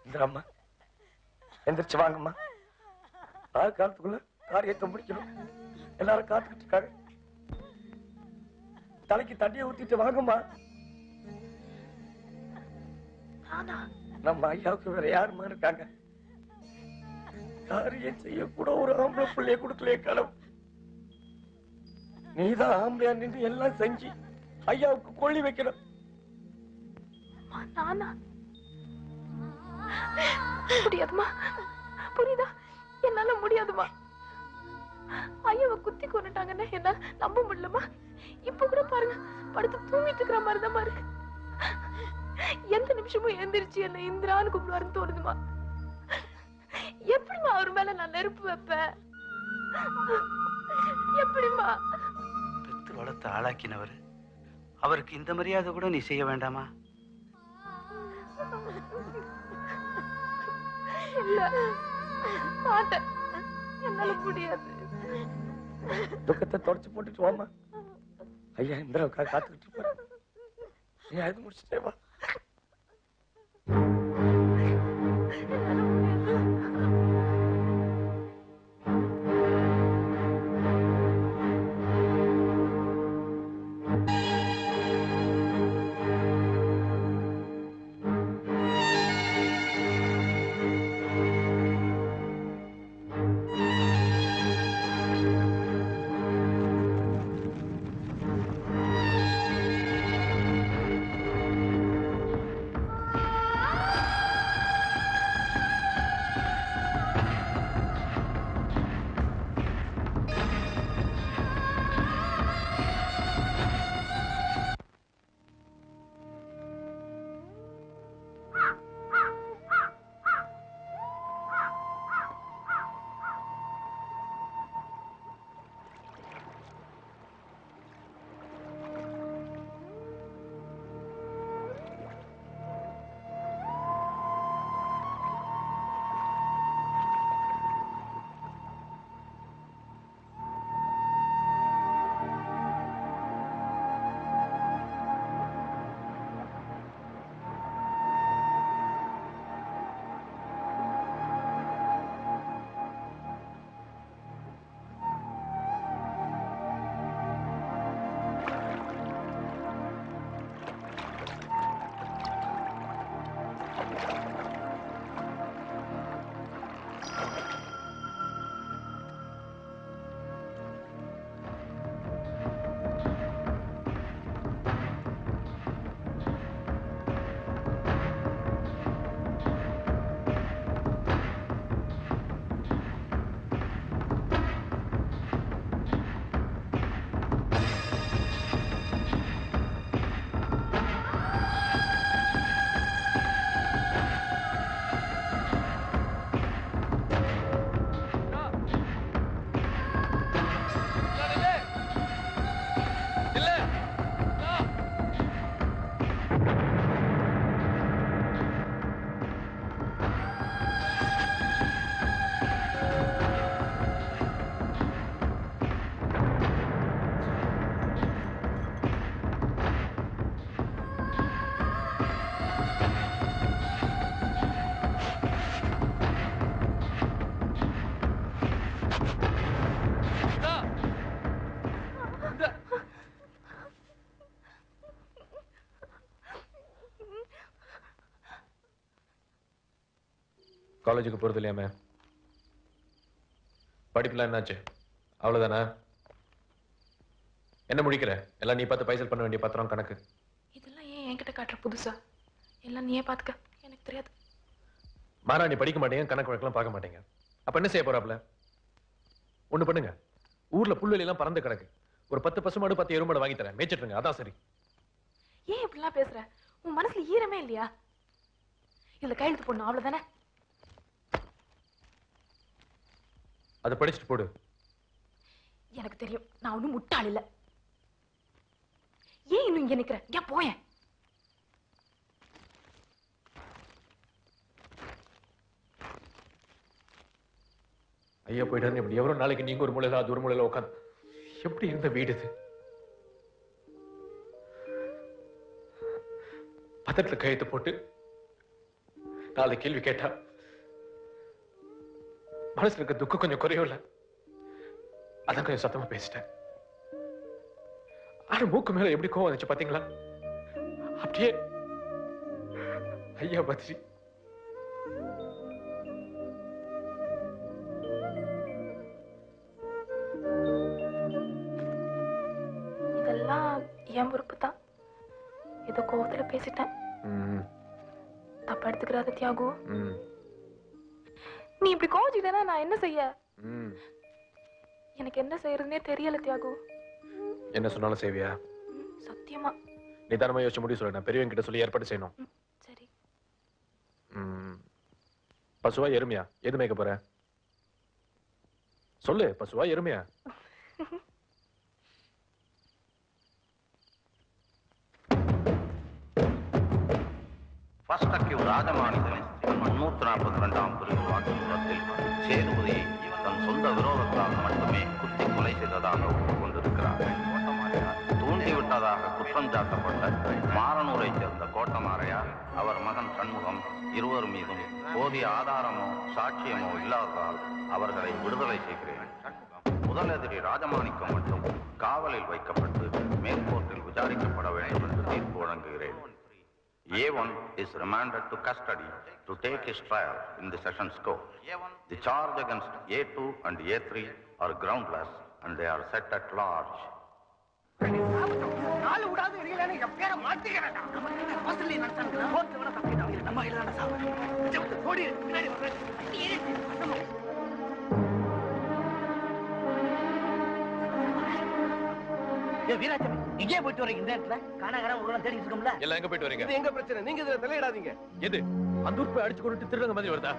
இந்திராம்மா எந்திரிச்சு வாங்கம்மா. காலத்துக்குள்ள காரியத்தை முடிக்கணும். எல்லாரும் காத்துக்கிட்டு இருக்காங்க. தலைக்கு தண்ணியை ஊத்திட்டு வாங்கம்மா. நம்ம ஐயாவுக்கு வேற யாருமா இருக்காங்க? காரியம் செய்ய கூட ஒரு ஆம்பளை பிள்ளைய கொடுக்கலையே கடவுள். நீதான் ஆம்பளையா நின்று எல்லாம் செஞ்சு ஐயாவுக்கு கொள்ளி வைக்கணும். முடியாதுமா, புரியுதா? என்னால முடியாதுமா. ஐயாவை குத்தி கொண்டுட்டாங்கன்னு என்ன நம்ப முடியலமா. இப்ப கூட பாருங்க, படுத்து தூங்கிட்டு இருக்கிற மாதிரிதான் இருக்கு. எந்த நிமிஷமும் எந்திரிச்சு என்ன இந்திரான்னு கூப்பிடுவாருன்னு தோணுதுமா. எப்படிமா அவர் மேல நான் நெருப்பு வைப்பேன்? எப்படிமா? பெத்து வளர்த்து ஆளாக்கினவர், அவருக்கு இந்த மரியாதை கூட நீ செய்ய வேண்டாமா? இல்ல, மாட்டேன். என்னால முடியாது. துக்கத்தை தொடச்சு போட்டுட்டு வாமா. ஐயா இந்திராவுக்காக காத்துக்கிட்டு இருப்பாரு. நீ அது முடிச்சுட்டே வா. காலேஜுக்கு போறது இல்லையாமே? படிப்புலாம் என்னாச்சு? அவ்வளவுதானா? என்ன முடிக்கிற? எல்லாம் நீ பார்த்து பைசல் பண்ண வேண்டிய பத்திரம் கணக்கு. இதெல்லாம் ஏன் என்கிட்ட காட்டுற புதுசா? எல்லாம் நீயே பாத்துக்க, எனக்கு தெரியாது. மாறா நீ படிக்க மாட்டீங்க, கணக்கு வழக்கெல்லாம் பார்க்க மாட்டீங்க. அப்ப என்ன செய்ய போறாப்ல? ஒண்ணு பண்ணுங்க, ஊர்ல புல்வெளி எல்லாம் பறந்து கிடக்கு. ஒரு 10 பசுமாடு 10 எருமாடு வாங்கி தரேன், மேய்ச்சிட்டுருங்க. அதான் சரி. ஏன் இப்படிலாம் பேசுற? உன் மனசுல ஈரமே இல்லையா? இதுல கையெழுத்து போடணும், அவ்வளவுதானே? அதை படிச்சுட்டு போடு. எனக்கு தெரியும், நான் ஒண்ணும் முட்டாள் இல்ல. ஏன் இன்னும் இங்க நிக்கிற? ஏன் போயேன்? ஐயா போயிட்டாரு. இப்படி எவ்வளவு நாளைக்கு நீங்க ஒரு மூலையில அது ஒரு மூலையில உட்காந்து எப்படி இருந்த வீடு இது? பத்திரத்துல கையெழுத்து போட்டு நாலு கேள்வி கேட்டா மனசுல இருக்க துக்கம் கொஞ்சம் குறையும் இல்ல, அதான் கொஞ்சம் சத்தமா பேசிட்டேன். ஆனா மூக்கு மேல எப்படி கோவம் வந்துச்சு பாத்தீங்களா? அப்படியே ஐயா பத்ரி. இதெல்லாம் என் பொறுப்பு தான். ஏதோ கோவத்துல பேசிட்டேன். தப்பா எடுத்துக்கிறாத தியாகு. நீ இப்படி கோவச்சுக்கிட்டேன்னா நான் என்ன செய்ய? எனக்கு என்ன செய்யறதுன்னே தெரியல தியாகு. என்ன சொன்னாலும் செய்வியா? சத்தியமா. நிதானமா யோசிச்சு முடிவு சொல்லு. நான் பெரியவங்க கிட்ட சொல்லி ஏற்பாடு செய்யணும். சரி. பசுவா எருமையா எது மேய்க்க போற? சொல்லு, பசுவா எருமையா? ஃபர்ஸ்ட் அக்யூ ராஜமாணிக்கம் 342ஆம் பிரிவு வாக்குமூலத்தில் சேதுபதியை தன் சொந்த விரோதத்தால் மட்டுமே குத்தி கொலை செய்ததாக ஒப்புக்கொண்டிருக்கிறார். தூண்டிவிட்டதாக குற்றம் சாட்டப்பட்ட மாரனூரைச் சேர்ந்த கோட்டமாரையார், அவர் மகன் சண்முகம் இருவர் மீதும் போதிய ஆதாரமோ சாட்சியமோ இல்லாததால் அவர்களை விடுதலை செய்கிறேன். முதல் எதிரி ராஜமாணிக்கம் மட்டும் காவலில் வைக்கப்பட்டு மேல்கோர்ட்டில் விசாரிக்கப்பட வேண்டும் என்று தீர்ப்பு வழங்குகிறேன். A1 is remanded to custody to take his trial in the Sessions Court. The charge against A2 and A3 are groundless and they are set at large. வீராச்சம், எங்கே போயிட்டு வரீங்க? இந்த இடத்துல காணாகாரம் உங்களை தேடிட்டு இருக்கோம்ல. எல்லாம் எங்க போயிட்டு வரீங்க? இது எங்க பிரச்சனை, நீங்க இதுல தலையிடாதீங்க. எது அந்த ஊர் போய் அடிச்சு கொண்டு திருடங்க மாதிரி வருதா?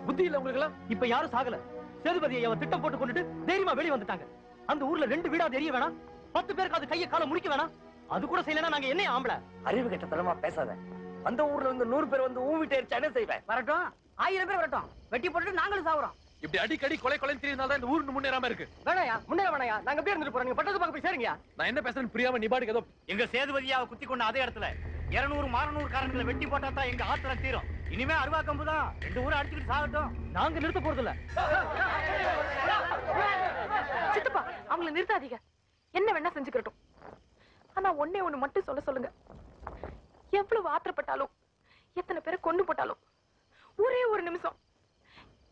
புத்தி இல்ல உங்களுக்கு எல்லாம்? இப்ப யாரும் சாகல. சேதுபதி ஐயாவை திட்டம் போட்டு கொண்டுட்டு தைரியமா வெளியே வந்துட்டாங்க. அந்த ஊர்ல 2 வீடா தெரிய வேணாம், 10 பேருக்கு அது கையை காலை முடிக்க வேணாம். அது கூட செய்யலன்னா நாங்க என்ன ஆம்பளை? அறிவு கெட்ட தரமா பேசாத. அந்த ஊர்ல இருந்து 100 பேர் வந்து ஊவிட்டு எரிச்சா என்ன செய்வேன்? வரட்டும், 1000 பேர் வரட்டும், வெட்டி போட்டுட்டு நாங்களும் சாவுறோம். இப்படி அடிக்கடி கொலை கொலை தெரியறதால தான் இந்த ஊர் முன்னேறாம இருக்கு. வேணாயா, முன்னேற வேணாயா, நாங்க அப்படியே இருந்துட்டு போறோம். நீங்க பட்டத்து பக்கம் போய் சேருங்க. நான் என்ன பேசுறேன்னு புரியாம நீ பாட்டுக்கு ஏதோ. எங்க சேதுபதியாவை குத்தி கொண்ட அதே இடத்துல 200 மாரனூர் காரங்களை வெட்டி போட்டா தான் எங்க ஆத்திரம் தீரும். இனிமே அருவா கம்பு தான். 2 ஊரை அடிச்சுட்டு சாகட்டும், நாங்க நிறுத்த போறது இல்ல. சித்தப்பா, அவங்கள நிறுத்தாதீங்க. என்ன வேணா செஞ்சுக்கட்டும். ஆனா ஒண்ணு மட்டும் சொல்லுங்க. எவ்வளவு ஆத்திரப்பட்டாலும், எத்தனை பேரை கொண்டு போட்டாலும், ஒரே ஒரு நிமிஷம்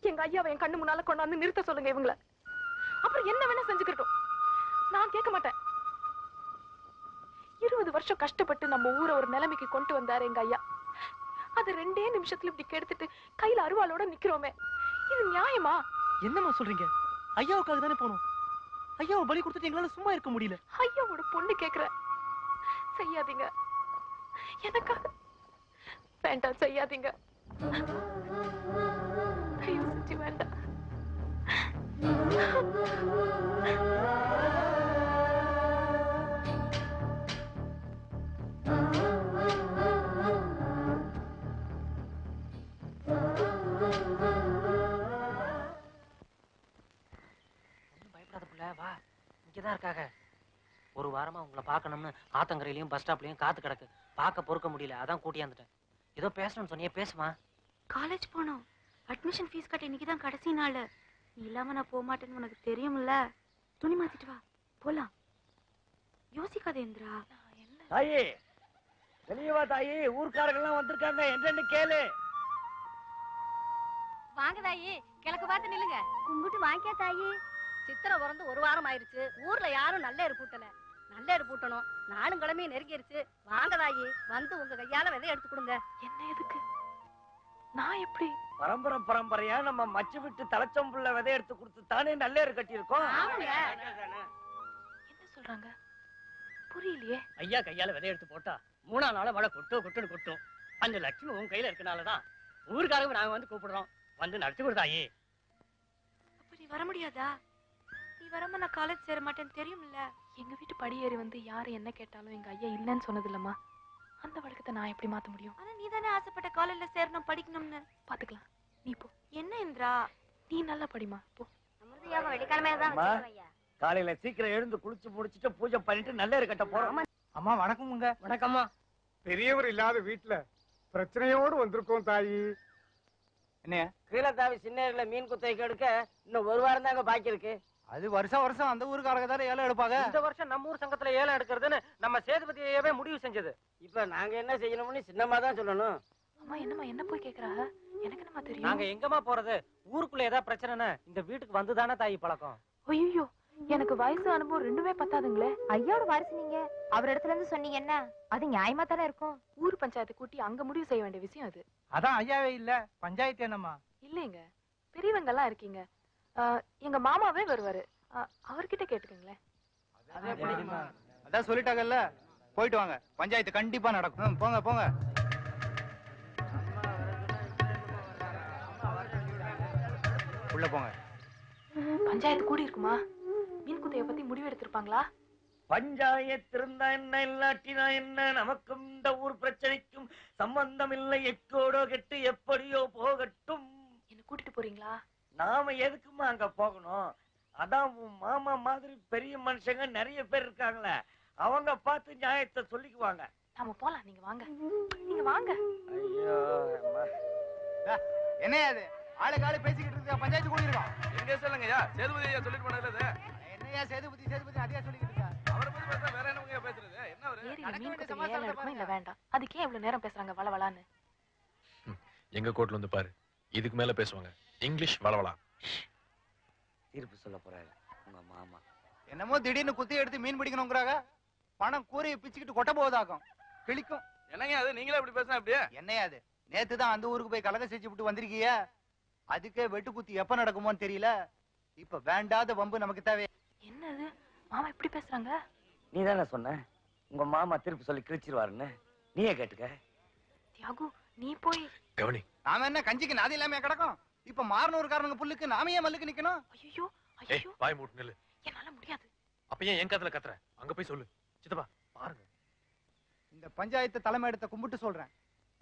எங்க ஐயாவை என் கண்ணு முன்னால கொண்டாந்து நிறுத்த சொல்லுங்க இவங்கள. அப்புறம் என்ன வேணா செஞ்சுக்கட்டும், நான் கேட்க மாட்டேன். 20 வருஷம் கஷ்டப்பட்டு நம்ம ஊரை ஒரு நிலைமைக்கு கொண்டு வந்தாரு எங்க ஐயா. அது 2 நிமிஷத்துல இப்படி கெடுத்துட்டு கையில அருவாளோட நிக்கிறோமே, இது நியாயமா? என்னமா சொல்றீங்க? ஐயாவுக்காக தானே போனோம். ஐயாவை பலி கொடுத்துட்டு எங்களால சும்மா இருக்க முடியல. ஐயாவோட பொண்ணு கேக்குறேன், செய்யாதீங்க. எனக்காக வேண்டாம், செய்யாதீங்க. தயவு செஞ்சு வேண்டாம். பயப்படாத புள்ள, வா, இங்கதான் இருக்காங்க. ஒரு வாரமா உங்களை பார்க்கணும்னு ஆத்தங்கரையிலயும் பஸ் ஸ்டாப்லயும் காத்து கிடக்கு. பார்க்க பொறுக்க முடியல, அதான் கூட்டியாந்துட்டேன். ஏதோ பேசணும்னு சொன்னியே, பேசுமா. காலேஜ் போனோம், அட்மிஷன் ஃபீஸ் கட்ட இன்னைக்கு தான் கடைசி நாள். நீ இல்லாம நான் போக மாட்டேன்னு உனக்கு தெரியும்ல. துணி மாத்திட்டு வா, போலாம். யோசிக்காத இந்திரா. தாயே, வெளியே வா தாயே, ஊர்க்காரங்க எல்லாம் வந்திருக்காங்க, என்னன்னு கேளு. வாங்க தாயி, கிழக்கு பார்த்து நில்லுங்க. கும்பிட்டு வாங்கியா தாயே. சித்திரை பிறந்து 1 வாரம் ஆயிருச்சு. ஊர்ல யாரும் நல்லேறு பூட்டல. நல்லேறு பூட்டணும். நானும் கிளம்பியும் நெருங்கிருச்சு. வாங்க தாயி, வந்து உங்க கையால விதை எடுத்து கொடுங்க. என்ன எதுக்கு? நான் எப்படி? பரம்பரையா நம்ம மச்சு விட்டு தலைச்சம்புள்ள விதை எடுத்து கொடுத்து தானே நல்லேறு கட்டி இருக்கோம். என்ன சொல்றாங்க புரியலையே. ஐயா கையால விதை எடுத்து போட்டா 3ஆம் நாள் மழை கொட்டுன்னு கொட்டும். அந்த லட்சுமி உன் கையில இருக்கனாலதான் ஊருக்காரங்க நாங்க வந்து கூப்பிடுறோம். வந்து நடத்தி கொடுத்தாயே. அப்ப நீ வர முடியாதா? நீ வராம நான் காலேஜ் சேர மாட்டேன்னு தெரியும்ல. எங்க வீட்டு படியேறி வந்து யாரு என்ன கேட்டாலும் எங்க ஐயா இல்லைன்னு சொன்னது இல்லம்மா. அந்த வழக்கத்தை நான் எப்படி மாத்த முடியும்? ஆனா நீ தானே ஆசைப்பட்ட காலேஜ்ல சேரணும், படிக்கணும்னு. பாத்துக்கலாம், நீ போ. என்ன இந்திரா, நீ நல்லா படிமா, போ. காலையில சீக்கிரம் எழுந்து குளிச்சு முடிச்சுட்டு பூஜை பண்ணிட்டு நல்லேறு கட்ட போறோம். அம்மா வணக்கமுங்க. வணக்கம்மா. பெரியவர் இல்லாத வீட்டுல பிரச்சனையோடு வந்திருக்கோம் தாயி. என்னையா கீழே தாவி சின்ன மீன் குத்தைக்கு எடுக்க இன்னும் ஒரு வாரம் தாங்க பாக்கி இருக்கு. அது வருஷம் அந்த ஊருக்காரங்க தானே ஏலம் எடுப்பாங்க. இந்த வருஷம் நம்ம ஊர் சங்கத்துல ஏலம் எடுக்கிறதுன்னு நம்ம சேதுபதியவே முடிவு செஞ்சது. இப்ப நாங்க என்ன செய்யணும்னு சின்னமா தான் சொல்லணும். அம்மா என்னம்மா என்ன போய் கேக்குறாங்க? எனக்கு என்னம்மா தெரியும்? நாங்க எங்கம்மா போறது? ஊருக்குள்ள ஏதாவது பிரச்சனைனா இந்த வீட்டுக்கு வந்துதானே தாயி பழக்கம். ஐயோ, எனக்கு வயசு அனுபவம் ரெண்டுமே பத்தாதுங்களே. ஐயாவோட வாரிசு நீங்க அவர் இடத்துல இருந்து சொன்னீங்க என்ன, அது நியாயமா தானே இருக்கும். ஊர் பஞ்சாயத்து கூட்டி அங்க முடிவு செய்ய வேண்டிய விஷயம் அது. அதான் ஐயாவே இல்ல, பஞ்சாயத்து என்னம்மா? இல்லைங்க, பெரியவங்க எல்லாம் இருக்கீங்க. எங்க மாமாவே வருவாரு, அவர்கிட்ட கேட்டுக்கங்களேன். அதான் சொல்லிட்டாங்கல்ல, போயிட்டு வாங்க, பஞ்சாயத்து கண்டிப்பா நடக்கும். போங்க போங்க. உள்ள போங்க. பஞ்சாயத்து கூடி இருக்குமா? மீன் குத்தைய பத்தி முடிவு எடுத்திருப்பாங்களா? பஞ்சாயத்து இருந்தா என்ன, இல்லாட்டினா என்ன, நமக்கும் இந்த ஊர் பிரச்சனைக்கும் சம்பந்தம் இல்லை. எக்கோடோ கெட்டு எப்படியோ போகட்டும். என்ன கூட்டிட்டு போறீங்களா? நாம எதுக்குமா அங்க போகணும்? அதான் உன் மாமா மாதிரி பெரிய மனுஷங்க நிறைய பேர் இருக்காங்களே, அவங்க பார்த்து நியாயத்தை சொல்லிக்குவாங்க. நாம போலாம், நீங்க வாங்க. நீங்க வாங்க. ஐயோ என்ன அது ஆளுக்கு ஆளு பேசிக்கிட்டு இருக்கா? பஞ்சாயத்து கூடி இருக்கோம். எங்க சொல்லுங்கய்யா, சேதுபதி ஐயா சொல்லிட்டு போனது. என்னையா சேதுபதி அதே சொல்லிக்கிட்டு இருக்கா? அவரை பத்தி பேச வேற என்ன பேசுறது? என்ன அவரு? ஏரியில மீன் குத்தை ஏலம் எடுக்கணும் இல்ல வேண்டாம்? அதுக்கே இவ்வளவு நேரம் பேசுறாங்க வளவளான்னு? எங்க கோர்ட்ல வந்து பாரு, இதுக்கு மேல பேசுவாங்க. இங்கிலீஷ் வளவளா. தீர்ப்பு சொல்ல போறாரு உங்க மாமா. என்னமோ திடீர்னு குத்தி எடுத்து மீன் பிடிக்கணுங்கிறாங்க. பணம் கூரையை பிச்சுக்கிட்டு கொட்ட போவதாக்கும், கிழிக்கும். என்னங்க அது, நீங்களே இப்படி பேசுனா அப்படியே? என்னையா அது, நேத்து தான் அந்த ஊருக்கு போய் கலக செஞ்சு விட்டு வந்திருக்கீங்க. அதுக்கே வெட்டு குத்தி எப்ப நடக்குமோன்னு தெரியல. இப்ப வேண்டாத வம்பு நமக்கு தேவை. என்னது மாமா இப்படி பேசுறாங்க? நீ தானே சொன்ன உங்க மாமா தீர்ப்பு சொல்லி கிழிச்சிருவாருன்னு, நீயே கேட்டுக்க. தியாகு, நீ போய் கவனி. நாம என்ன கஞ்சிக்கு நாதி இல்லாம கிடக்கும்? இப்ப மாறனூர்காரங்க புல்லுக்கு நாம ஏன் மல்லுக்கு நிக்கணும்? ஐயோ ஏய், ஐயோ, வாய் மூட்டு நில்லு. என்னால முடியாது. அப்ப ஏன் என் காதுல கத்துற? அங்க போய் சொல்லு. சித்தப்பா பாருங்க, இந்த பஞ்சாயத்து தலைமை எடுத்த கும்பிட்டு சொல்றேன்.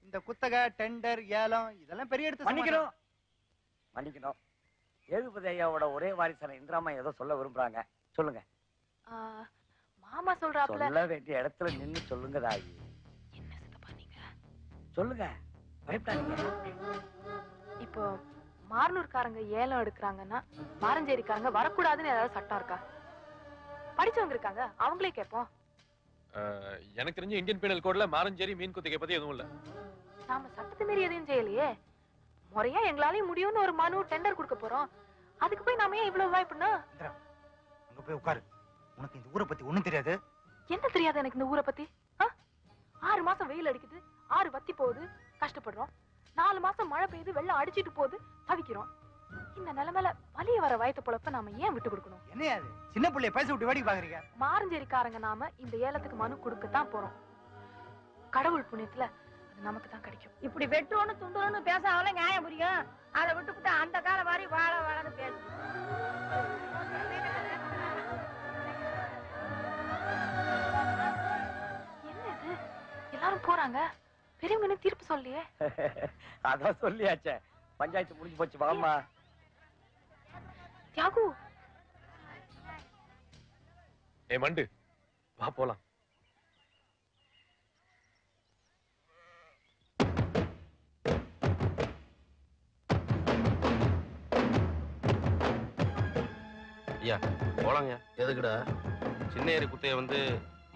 இந்த குத்தகை, டெண்டர், ஏலம் இதெல்லாம் பெரிய எடுத்து மன்னிக்கணும் மன்னிக்கணும். சேதுபதி ஐயாவோட ஒரே வாரிசான இந்திராமா ஏதோ சொல்ல விரும்புறாங்க, சொல்லுங்க. மாமா சொல்றாப்ல. சொல்ல வேண்டிய இடத்துல நின்னு சொல்லுங்க தாயி. என்ன சித்தப்பா நீங்க? சொல்லுங்க, பயப்படாதீங்க. இப்போ மாரனூர்காரங்க ஏலம் எடுக்கிறாங்கன்னா மாரஞ்சேரிக்காரங்க வரக்கூடாதுன்னு ஏதாவது சட்டம் இருக்கா? படிச்சவங்க இருக்காங்க, அவங்களே கேட்போம். எனக்கு தெரிஞ்ச இந்தியன் பீனல் கோட்ல மாரஞ்சேரி மீன் குத்திகை பத்தி எதுவும் இல்ல. நாம சட்டத்தை மீறி எதையும் செய்யலையே. முறையா எங்களாலையும் முடியும்னு ஒரு மனு டெண்டர் கொடுக்க போறோம். அதுக்கு போய் நாம ஏன் இவ்வளவு வாய்ப்புனா? அங்க போய் உட்காரு. உனக்கு இந்த ஊரை பத்தி ஒண்ணும் தெரியாது. என்ன தெரியாது எனக்கு இந்த ஊரை பத்தி? 6 மாசம் வெயில் அடிக்குது, 6 வத்தி போகுது, கஷ்டப்படுறோம். 4 மாசம் மழை பெய்யுது, வெள்ளம் அடிச்சிட்டு போகுது, தவிக்கிறோம். இந்த நிலைமையில வலிய வர வயத்து பொழப்ப நாம ஏன் விட்டு கொடுக்கணும்? என்ன அது, சின்ன பிள்ளைய பேச விட்டு வேடிக்கை பாக்குறீங்க? மாரஞ்சேரிக்காரங்க நாம இந்த ஏலத்துக்கு மனு கொடுக்கத்தான் போறோம். கடவுள் புண்ணியத்துல அது நமக்கு தான் கிடைக்கும். இப்படி வெட்டுறோன்னு துண்டுறோன்னு பேச அவள நியாயம் புரியும். அதை விட்டுக்கிட்டு அந்த கால மாதிரி வாழ வாழன்னு பேசு. என்ன இது, எல்லாரும் போறாங்க, பெரியவங்க என்ன தீர்ப்பு சொல்லியே? அதான் சொல்லியாச்சே, பஞ்சாயத்து முடிஞ்சு போச்சு. வாமா தியாகு. ஏய் மண்டு, வா போலாம். ஐயா போலாங்க. எதுக்குடா? சின்ன ஏரி குத்தையை வந்து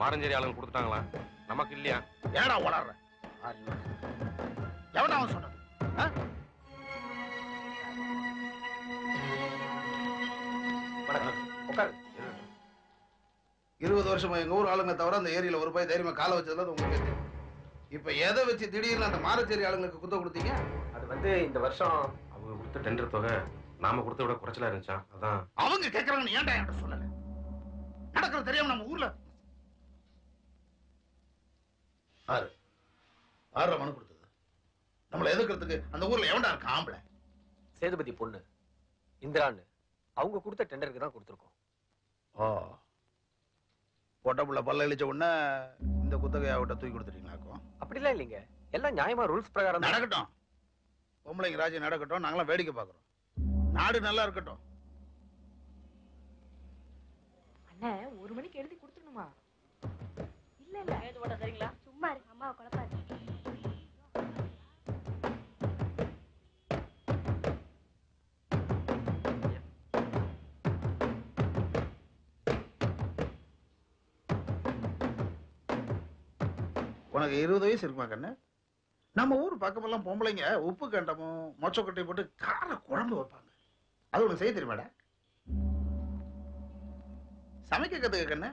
மாரஞ்சேரி ஆளுங்க கொடுத்துட்டாங்களா? நமக்கு இல்லையா? ஏடா வளர்ற? எவனா அவன் சொன்னது? உட்காரு. 20 வருஷமா எங்க ஊர் ஆளுங்க தவிர அந்த ஏரியில ஒரு போய் தைரியமா காலை வச்சதுல உங்களுக்கு தெரியும். இப்ப எதை வச்சு திடீர்னு அந்த மாரச்சேரி ஆளுங்களுக்கு குத்த கொடுத்தீங்க? அது வந்து இந்த வருஷம் அவங்க கொடுத்த டெண்டர் தொகை நாம கொடுத்த விட குறைச்சலா இருந்துச்சா, அதான். அவங்க கேட்கறாங்கன்னு ஏன்டா என்கிட்ட சொல்லல? நடக்கிறது தெரியாம நம்ம ஊர்ல ஆறு மனு கொடுத்தது நம்மளை எதிர்க்கிறதுக்கு அந்த ஊர்ல எவன்டா இருக்க ஆம்பளை? சேதுபதி பொண்ணு இந்திரான்னு அவங்க கொடுத்த டெண்டருக்கு தான் கொடுத்துருக்கோம். பொட்டப்புள்ள பல்ல இழிச்ச உடனே இந்த குத்தகையை அவட்ட தூக்கி கொடுத்துட்டீங்களாக்கும்? அப்படிலாம் இல்லைங்க, எல்லாம் நியாயமா ரூல்ஸ் பிரகாரம் நடக்கட்டும். பொம்பளைங்க ராஜ்யம் நடக்கட்டும், நாங்களாம் வேடிக்கை பார்க்கறோம். நாடு நல்லா இருக்கட்டும். அண்ணே, 1 மணிக்கு எழுதி கொடுத்துடணுமா? இல்ல இல்ல சரிங்களா? சும்மா இருக்கு, அம்மாவை குழப்பாரு. உனக்கு 20 வயசு இருக்குமா கண்ணு? நம்ம ஊர் பக்கமெல்லாம் பொம்பளைங்க உப்பு கண்டமும் மொச்சக்கொட்டையும் போட்டு கார குழம்பு வைப்பாங்க. அது உனக்கு செய்ய தெரியுமாடா? சமைக்க கத்துக்க கண்ணு.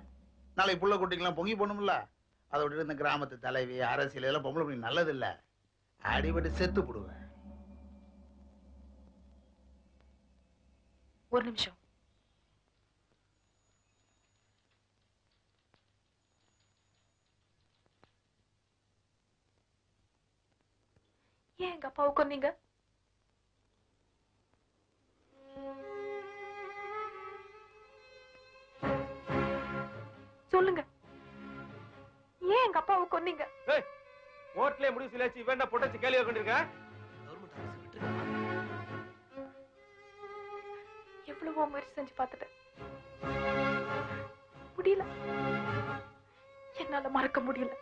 நாளைக்கு புள்ள குட்டிங்கெல்லாம் பொங்கி போகணும்ல. அதை விட்டு இந்த கிராமத்து தலைவி அரசியல் எல்லாம் பொம்பளை பண்ணி நல்லது இல்ல. அடிபட்டு செத்து போடுவேன். ஒரு நிமிஷம். ஏன் எங்க அப்பாவை கொன்னீங்க? சொல்லுங்க, ஏன் எங்க அப்பாவை கொன்னீங்க? கோர்ட்லயே முடிவு சொல்லியாச்சு. வேண்டா பொட்டச்சு கேள்வி கொண்டிருக்க. எவ்வளவோ முயற்சி செஞ்சு பார்த்துட்டேன், முடியல. என்னால மறக்க முடியல.